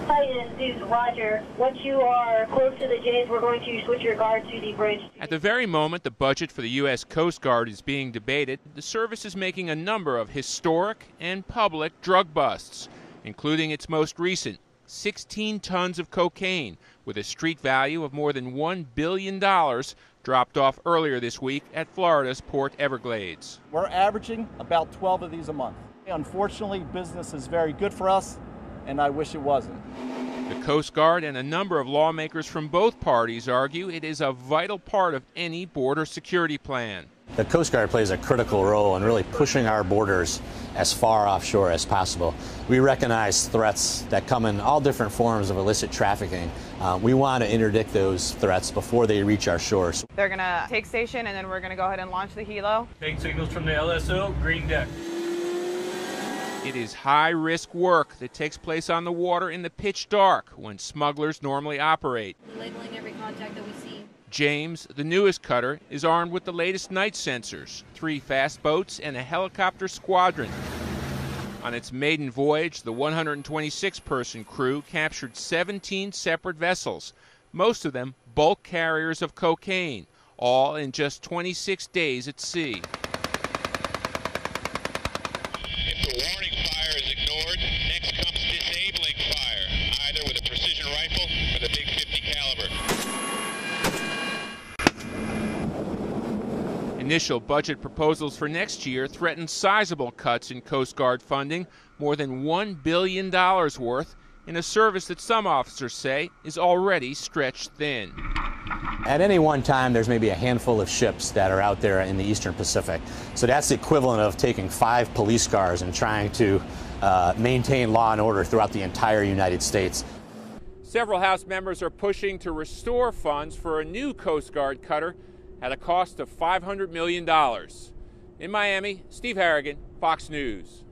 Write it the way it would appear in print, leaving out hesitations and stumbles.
Titan, this is Roger. Once you are close to the Jays, we're going to switch your guard to the bridge. At the very moment the budget for the U.S. Coast Guard is being debated, the service is making a number of historic and public drug busts, including its most recent, 16 tons of cocaine with a street value of more than $1 billion dropped off earlier this week at Florida's Port Everglades. We're averaging about 12 of these a month. Unfortunately, business is very good for us, and I wish it wasn't. The Coast Guard and a number of lawmakers from both parties argue it is a vital part of any border security plan. The Coast Guard plays a critical role in really pushing our borders as far offshore as possible. We recognize threats that come in all different forms of illicit trafficking. We want to interdict those threats before they reach our shores. They're going to take station, and then we're going to go ahead and launch the helo. Take signals from the LSO, green deck. It is high-risk work that takes place on the water in the pitch dark when smugglers normally operate. We're labeling every contact that we see. James, the newest cutter, is armed with the latest night sensors, 3 fast boats, and a helicopter squadron. On its maiden voyage, the 126-person crew captured 17 separate vessels, most of them bulk carriers of cocaine, all in just 26 days at sea. If the warning fire is ignored, next comes disabling fire, either with a precision rifle or the big 50 caliber. Initial budget proposals for next year threaten sizable cuts in Coast Guard funding, more than $1 billion worth, in a service that some officers say is already stretched thin. At any one time, there's maybe a handful of ships that are out there in the Eastern Pacific. So that's the equivalent of taking 5 police cars and trying to maintain law and order throughout the entire United States. Several House members are pushing to restore funds for a new Coast Guard cutter at a cost of $500 million. In Miami, Steve Harrigan, Fox News.